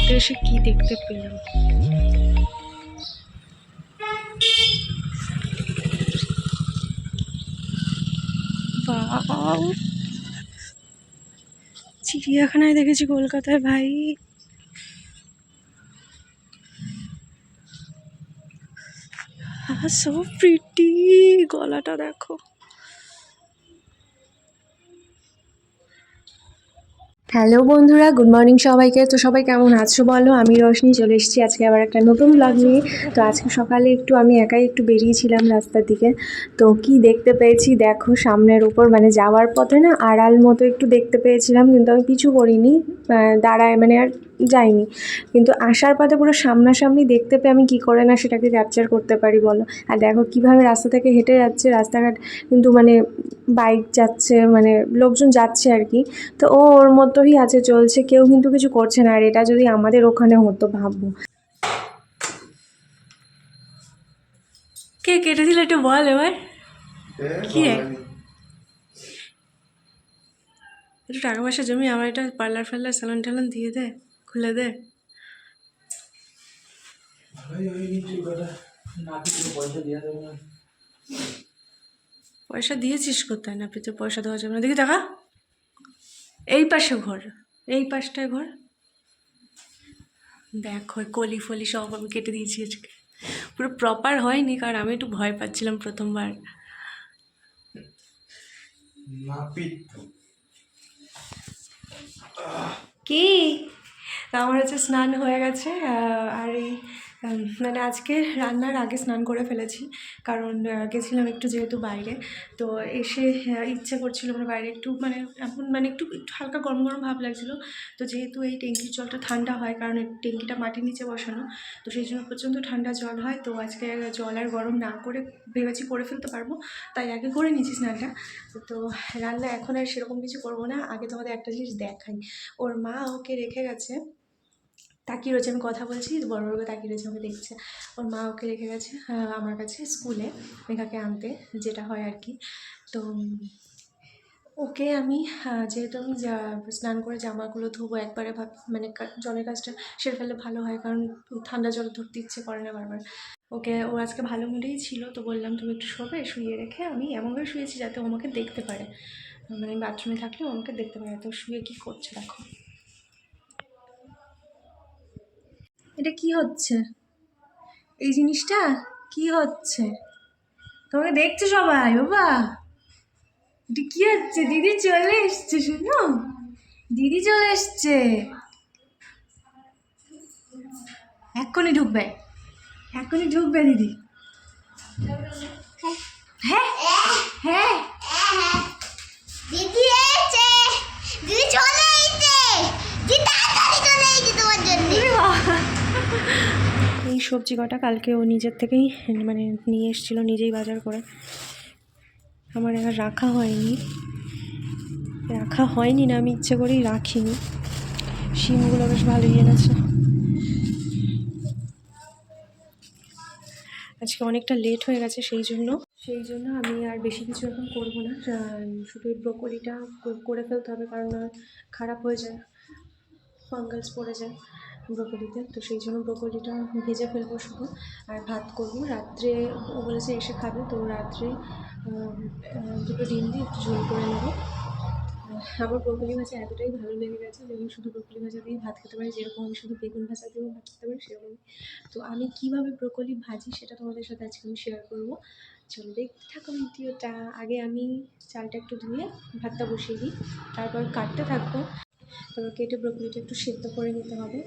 ঘুরতে এসে কি দেখতে পেলাম। বাহ, চিড়িয়াখানায় দেখেছি কলকাতায় ভাই। সো প্রিটি, গলাটা দেখো। হ্যালো বন্ধুরা, গুড মর্নিং সবাইকে। তো সবাই কেমন আছো বলো? আমি রোশনি চলে এসেছি আজকে আবার একটা নতুন ব্লগ নিয়ে। তো আজকে সকালে আমি একাই একটু বেরিয়েছিলাম রাস্তার দিকে। তো কি দেখতে পেয়েছি দেখো, সামনের উপর মানে যাওয়ার পথে না আড়াল মতো একটু দেখতে পেয়েছিলাম, কিন্তু আমি কিছু করিনি, দাঁড়ায় মানে আর যাইনি। কিন্তু আসার পথে পুরো সামনাসামনি দেখতে পেয়ে আমি কি করে না সেটাকে ক্যাপচার করতে পারি বলো। আর দেখো কিভাবে রাস্তা থেকে হেঁটে যাচ্ছে, রাস্তাঘাট কিন্তু মানে বাইক যাচ্ছে, মানে লোকজন যাচ্ছে আর কি। তো ও ওর মতোই আছে, চলছে, কেউ কিন্তু কিছু করছে না। আর এটা যদি আমাদের ওখানে হতো ভাববো। কে কেটে দিল একটু বল এবার। কি একটু টাকা পয়সা জমি আমার এটা পার্লার ফার্লার স্যালন ট্যালন দিয়ে দে, খুলে দে। পয়সা দিয়েছিস কোথায়? না পিছু পয়সা দেওয়া যাবে না, দেখি দেখা। এই পাশে ঘর, এই পাশটায় ঘর দেখো, কলি ফলি সব আমি কেটে দিয়েছি আজকে। পুরো প্রপার হয়নি, কারণ আমি একটু ভয় পাচ্ছিলাম প্রথমবার। কি আমার হচ্ছে স্নান হয়ে গেছে। আর এই মানে আজকে রান্নার আগে স্নান করে ফেলেছি, কারণ গেছিলাম একটু যেহেতু বাইরে। তো এসে ইচ্ছে করছিল মানে বাইরে একটু মানে এমন মানে একটু একটু হালকা গরম গরম ভাব লাগছিলো। তো যেহেতু এই ট্যাঙ্কির জলটা ঠান্ডা হয়, কারণ এই ট্যাঙ্কিটা মাটির নিচে বসানো, তো সেই জন্য প্রচণ্ড ঠান্ডা জল হয়। তো আজকে জল আর গরম না করে ভেবেছি করে ফেলতে পারবো, তাই আগে করে নিয়েছি স্নানটা। তো রান্না এখন আর সেরকম কিছু করবো না, আগে তোমাদের একটা জিনিস দেখাই। ওর মা ওকে রেখে গেছে, তাকিয়ে রয়েছে, আমি কথা বলছি বড় বড় তাকিয়ে রয়েছে, আমাকে দেখছে। ওর মা ওকে রেখে গেছে আমার কাছে স্কুলে মেঘাকে আনতে, যেটা হয় আর কি। তো ওকে আমি যেহেতু আমি স্নান করে জামাগুলো ধোবো একবারে, মানে জলের কাজটা সেরে ফেললে ভালো হয়, কারণ ঠান্ডা জল ধরতে ইচ্ছে করে না বারবার। ওকে, ও আজকে ভালো মুডেই ছিল, তো বললাম তুমি একটু শোবে, শুয়ে রেখে আমি এমনভাবে শুয়েছি যাতে ও আমাকে দেখতে পারে, মানে বাথরুমে থাকলেও আমাকে দেখতে পারে। তো শুয়ে কী করছে দেখো। এটা কি হচ্ছে? এই জিনিসটা কি হচ্ছে? তোমাকে দেখছে সবাই বাবা। এটা কি হচ্ছে? দিদি চলে এসছে, শুনো, দিদি চলে এসছে, এক্ষুনি ঢুকবে, এক্ষুনি ঢুকবে দিদি। হ্যাঁ হ্যাঁ, দিদি এসেছে, দিদি চলে এসেছে, দিদি তাড়াতাড়ি চলে এসেছে তোমার জন্য। এই সবজি কটা কালকে ও নিজের থেকেই মানে নিয়ে এসেছিলো, নিজেই বাজার করে। আমার এবার রাখা হয়নি, না, আমি ইচ্ছে করেই রাখিনি। শিমগুলো বেশ ভালোই এনেছে। আজকে অনেকটা লেট হয়ে গেছে, সেই জন্য আমি আর বেশি কিছু এখন করবো না। শুধু এই ব্রোকলিটা করে ফেলতে হবে, কারণ খারাপ হয়ে যায়, ফাঙ্গাস পড়ে যায় ব্রোকলিতে। তো সেই জন্য ব্রোকলিটা ভেজে ফেলবো শুধু, আর ভাত করবো রাত্রে। ও বলেছে এসে খাবে, তো রাত্রে দুটো ডিম দিয়ে একটু ঝোল করে নেবো। আমার ব্রোকলি ভাজা এতটাই ভালো লেগে গেছে যে আমি শুধু ব্রোকলি ভাজা দিয়েই ভাত খেতে পারি, যেরকম আমি শুধু বেগুন ভাজা দিয়েও ভাত খেতে পারি সেরকমই। তো আমি কীভাবে ব্রোকলি ভাজি সেটা তোমাদের সাথে আজকে আমি শেয়ার করবো। চলো দেখতে থাকো ভিডিওটা। আগে আমি চালটা একটু ধুয়ে ভাতটা বসিয়ে দিই, তারপর কাটতে থাকবো। তারপর কেটে ব্রোকলিটা একটু সেদ্ধ করে নিতে হবে।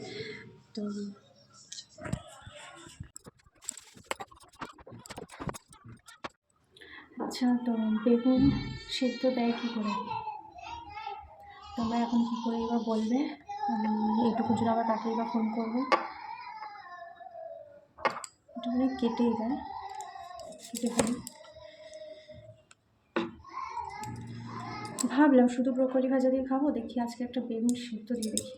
তো আচ্ছা, তো বেগুন সেদ্ধ দেয় কী করে, তোমরা এখন কী করে বা বলবে? এইটুকু জন্য আবার কাকেই বা ফোন করবো। একটুখানি কেটেই দেয়, কেটে ফেলি। ভাবলাম শুধু ব্রোকলি ভাজা দিয়ে খাবো, দেখি আজকে একটা বেগুন সেদ্ধ দিয়ে দেখি।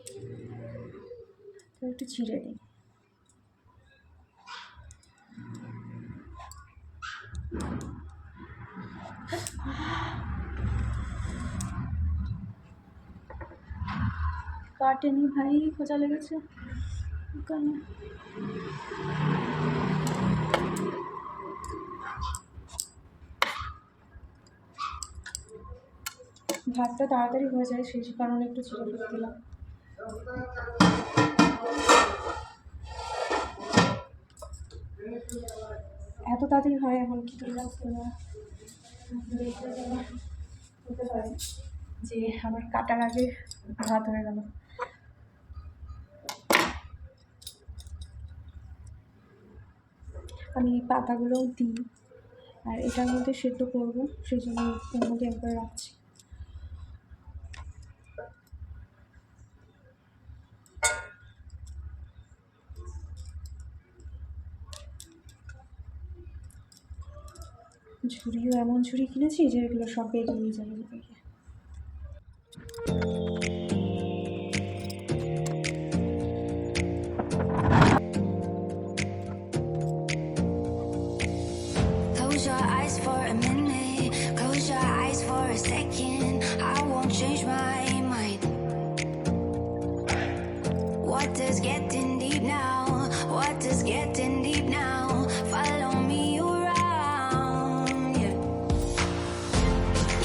তো একটু চিড়ে দিই। কাটেনি ভাই, খোঁচা লেগেছে। ওখানে ভাতটা তাড়াতাড়ি হয়ে যায়, সেই কারণে একটু চিড়ে করে দিলাম। এত তাড়াতাড়ি হয় এখন কি করলাম হতে পারে যে আমার কাটার আগে ভাত হয়ে গেল। আমি পাতাগুলোও দিই, আর এটার মধ্যে সেদ্ধ করবো, সেই জন্য এর মধ্যে একবার রাখছি। ঝুড়িও এমন ঝুড়ি কিনেছি যে এগুলো সব বেরিয়ে যাবে এদিকে। Close your eyes for a minute, close your eyes for a second. I won't change my mind. What does getting deep now? What does getting deep now? Follow me around, yeah.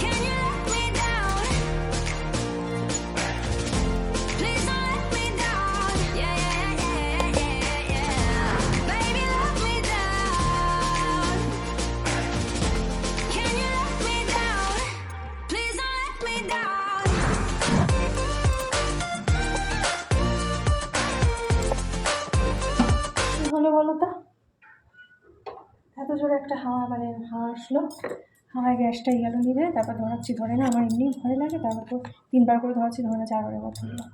Can you let me down? Please don't let me down. Yeah, yeah, yeah, yeah, yeah. Baby, let me down. Can you let me down? Please don't let me down. কি হলো বলো তো? এত জোরে একটা হাওয়া আসলো, হাওয়ায় গ্যাসটা গেলো নিবে, তারপর ধরাচ্ছি ধরে না, আমার এমনি ভয় লাগে, তারপর তো 3বার করে ধরাচ্ছি ধরে না, 4বারের মতো ধরলো।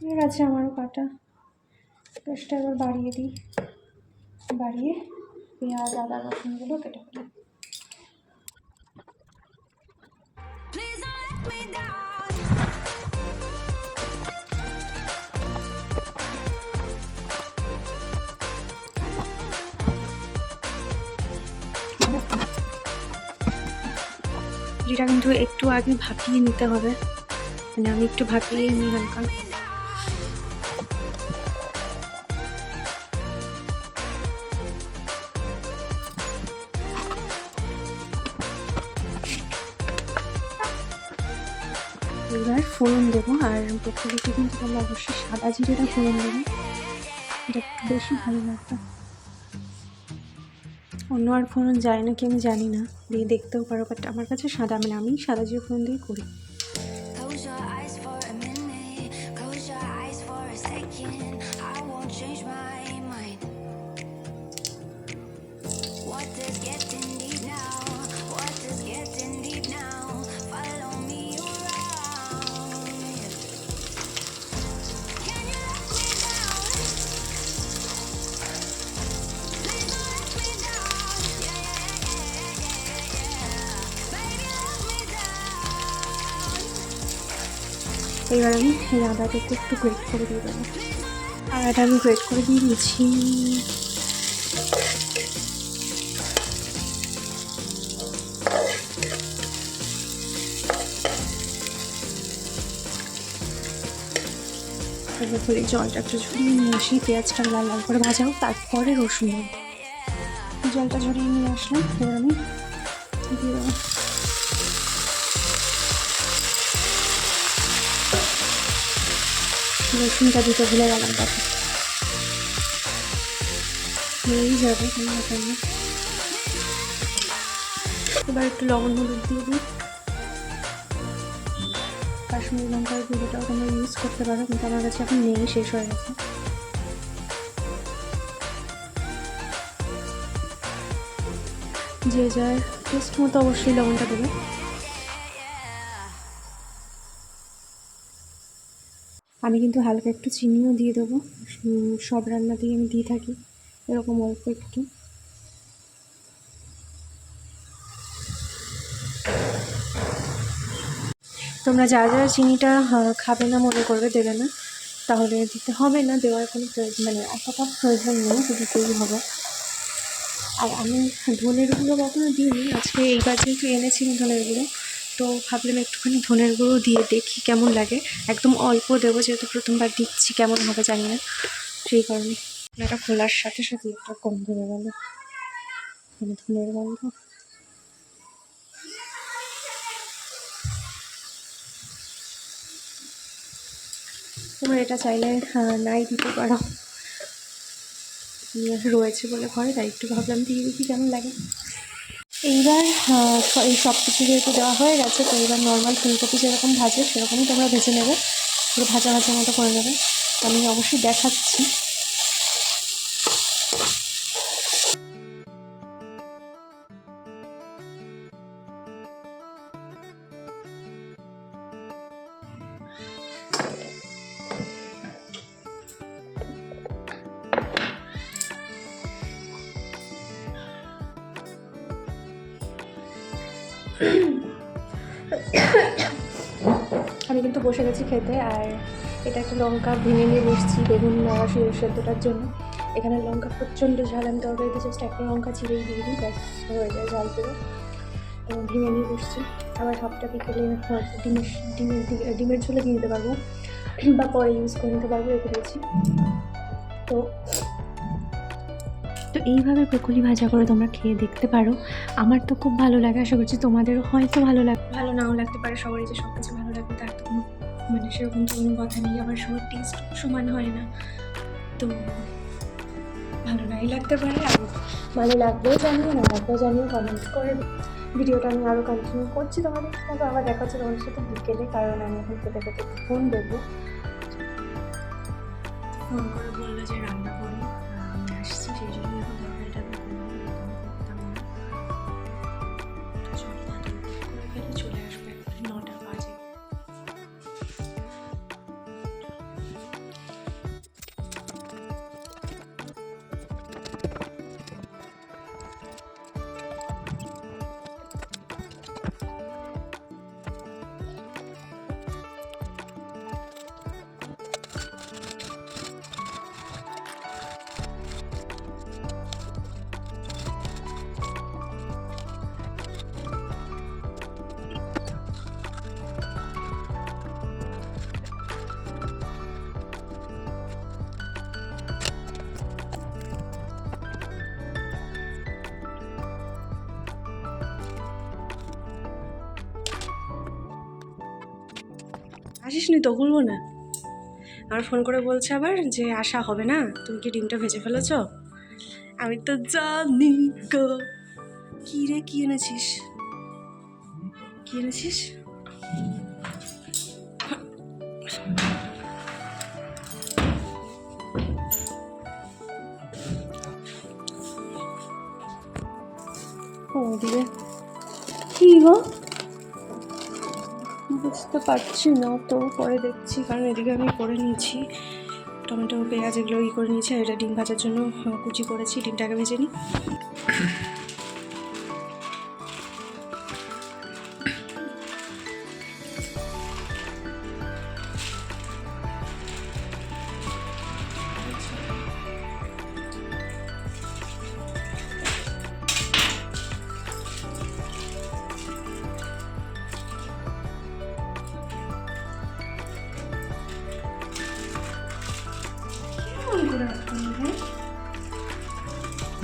হয়ে গেছে আমারও কাটা। গ্যাসটা এবার বাড়িয়ে দিই, বাড়িয়ে পেঁয়াজ আদা রসুনগুলো কেটে ফেলি। Please don't let me down. যেটা কিন্তু একটু আগে ভাপিয়ে নিতে হবে, মানে আমি একটু ভাপিয়েই নিই হালকা। এবার ফোড়ন দেবো, আর প্রত্যেকে কিন্তু তাহলে অবশ্যই সাদা জিরেটা ফোড়ন দেবো, এটা একটু বেশি ভালো লাগবে। অন্য আর ফোড়ন যায় নাকি আমি জানি না, দিয়ে দেখতেও পারো, বাট আমার কাছে সাদা, মানে আমি সাদা জিরে ফোড়ন দিয়ে করি। Close your eyes for a minute, close your eyes for a second. I won't change my mind. What does getting deep now? What does getting deep now? Follow me around, yeah. Can you let me down? Please don't let me down. Yeah, yeah, yeah, yeah, yeah. Baby, let me down. এবার আমি এই আদাটাকে একটু great করে দিয়ে দেবো, আর এটা আমি great করে দিয়ে দিয়েছি। এবার করে জলটা একটু ঝরিয়ে নিয়ে আসি, পেঁয়াজটা লাল লাল করে ভাজা হোক, তারপরে রসুন দেবো। জলটা ঝরিয়ে নিয়ে আসলাম, এবার আমি দিয়ে দেবো। রসুনটা দিতে ভুলে গেলাম, তাতে হয়েই যাবে কোনো ব্যাপার না। এবার একটু লবণ হলুদ দিয়ে দিই, কাশ্মীরি লঙ্কার গুঁড়োটাও তোমরা ইউজ করতে পারো, কিন্তু আমার কাছে এখন নেই, শেষ হয়ে গেছে। যে যার টেস্ট মতো অবশ্যই লবণটা দেবে। আমি কিন্তু হালকা একটু চিনিও দিয়ে দেবো, সব রান্নাতেই আমি দিয়ে থাকি এরকম অল্প একটু। তোমরা যা যা চিনিটা খাবে না মনে করবে দেবে না, তাহলে দিতে হবে না, দেওয়ার কোনো মানে এতটা প্রয়োজন নেই, দিতেই হবে। আর আমি ধনের গুঁড়ো কখনো দিইনি, আজকে এইবার যেহেতু এনেছি ধনের গুঁড়ো, তো ভাবলাম একটুখানি ধনের গুঁড়ো দিয়ে দেখি কেমন লাগে। একদম অল্প দেবো, যেহেতু প্রথমবার দিচ্ছি, কেমন হবে জানি না, সেই কারণে। এটা খোলার সাথে সাথে একটা গন্ধ বেরোলো, মানে ধনের গন্ধ। তোমার এটা চাইলে নাই দিতে পারো, রয়েছে বলে ঘরে, তাই একটু ভাবলাম দিয়ে দেখি কেমন লাগে। এইবার এই সব কিছু যেহেতু দেওয়া হয়ে গেছে, তো এবার নর্মাল ফুলকপি যেরকম ভাজে সেরকমই তোমরা ভেজে নেবে, পুরো ভাজা ভাজা মতো করে নেবে। আমি অবশ্যই দেখাচ্ছি। আমি কিন্তু বসে গেছি খেতে, আর এটা একটা লঙ্কা ভেঙে নিয়ে বসছি বেগুন সেদ্ধটার জন্য। এখানে লঙ্কা প্রচণ্ড ঝাল, আমি তরকারিতে জাস্ট একটা লঙ্কা চিড়েই দিয়ে দিই, ব্যাস হয়ে যায় ঝাল করে। ভেঙে নিয়ে বসছি। আবার হাফটা বিকেলে হয়তো ডিমের ঝোলে দিয়ে দিতে পারবো, বা পরে ইউজ করে নিতে পারবো, রেখে দিয়েছি। তো এইভাবে ব্রোকলি ভাজা করে তোমরা খেয়ে দেখতে পারো। আমার তো খুব ভালো লাগে, আশা করছি তোমাদেরও হয়তো ভালো লাগে। ভালো নাও লাগতে পারে, সবারই যে সব কিছু ভালো লাগবে তার তো কোনো মানে সেরকম তো কোনো কথা নেই, আবার সবার টেস্ট সমান হয় না। তো ভালো নাই লাগতে পারে, আর ভালো লাগলেও জানিও, না লাগলেও জানিও, কমেন্ট করে। ভিডিওটা আমি আরও কন্টিনিউ করছি তোমাদের সাথে, আবার দেখা হচ্ছে তোমাদের সাথে বিকেলে, কারণ আমি এখন খেতে খেতে ফোন দেবো। ফোন করে বললো যে রান্না করো, আমি আসছি, সেই জন্য এখন তরকারিটা আমি করলাম, করতাম না। করে ফেলে চলে আসবে, 9টা বাজে। আসিস নি তো, বলবো না। আমার ফোন করে বলছে আবার যে আসা হবে না, তুমি কি ডিমটা ভেজে ফেলেছো? আমি তো জানি গো। কি রে, কি এনেছিস? কি এনেছিস? ও দিবে কি গো, বুঝতে পারছি না তো, পরে দেখছি। কারণ এদিকে আমি করে নিয়েছি টমেটো পেঁয়াজ এগুলো করে নিয়েছি, আর এটা ডিম ভাজার জন্য কুচি করেছি। ডিমটাকে ভেজে নিই।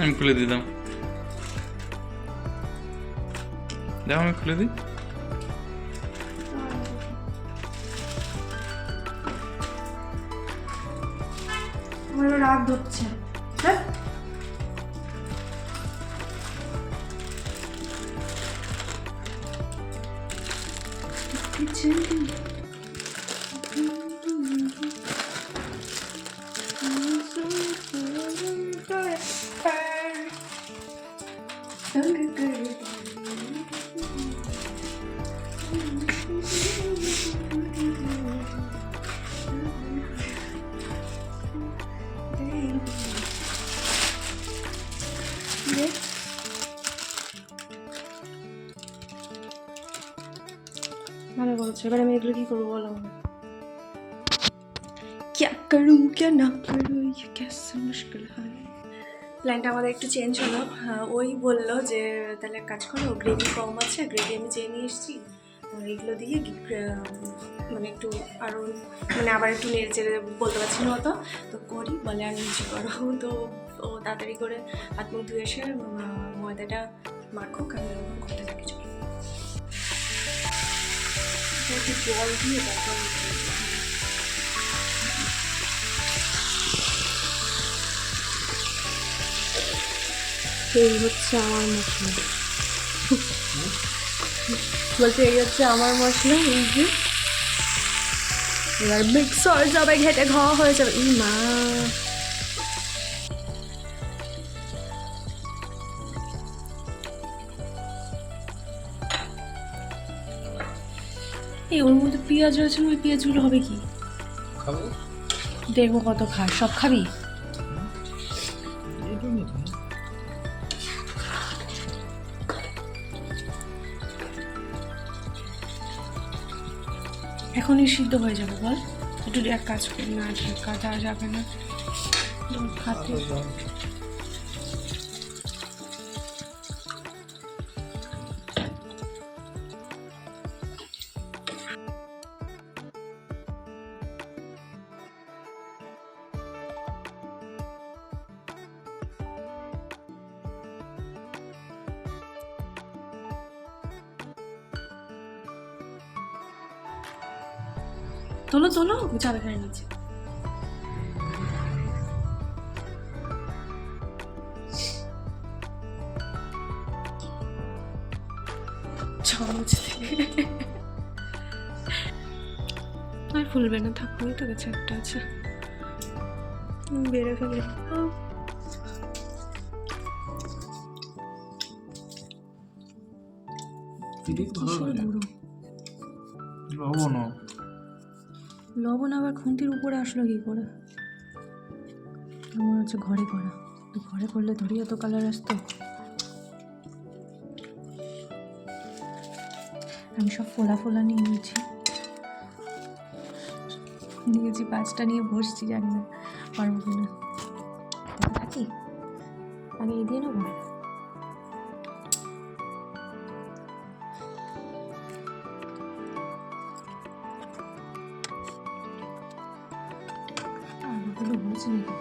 আমি খুলে দিলাম, দেখো আমি খুলে দিই। আমার রাগ ধরছে। হ্যাঁ, ভালো বলছো। এবার আমি এগুলো কি করবো বলো? क्या करूँ क्या ना करूँ ये कैसे मुश्किल है। প্ল্যানটা আমাদের একটু চেঞ্জ হলো। ওই বললো যে তাহলে এক কাজ করো, গ্রেভি কম আছে, গ্রেভি আমি চেয়ে নিয়ে এসেছি, এগুলো দিয়ে মানে একটু আরও মানে আবার একটু নেড়ে চেড়ে বলতে পারছি না অত, তো করি, বলে আর নিচে করো। তো ও তাড়াতাড়ি করে হাত মুখ ধুয়ে এসে ময়দাটা মাখুক, আমি ওরকম করতে থাকি। চলো একটু জল দিয়ে তারপর এই হচ্ছে আমার মশলা, বলতে এই হচ্ছে আমার মশলা। এই যে এবার মিক্সার যাবে, ঘেটে খাওয়া হয়ে যাবে। ই মা, এই ওর মধ্যে পেঁয়াজ রয়েছে, ওই পেঁয়াজগুলো হবে কি? খাবো। দেখবো কত খাস, সব খাবি? এখনই সিদ্ধ হয়ে যাবে, বল। একটু এক কাজ করি না, কাটা যাবে না হাতে। তোলো তোলো, যাবে খাই নিচে। চামচ থেকে আর ফুলবে না, থাক, হয়ে তো গেছে, একটা আছে, বেড়ে ফেলে। লবণ আবার খুন্তির উপরে আসলো কি করে? মনে হচ্ছে ঘরে করা, তো ঘরে করলে ধরি এত কালার আসতো। আমি সব ফোলা ফোলা নিয়ে নিয়েছি, 5টা নিয়ে বসছি, জানি না পারবো কিনা। থাকি আগে এই দিয়ে নেবো। আলুগুলো হয়েছে নাকি?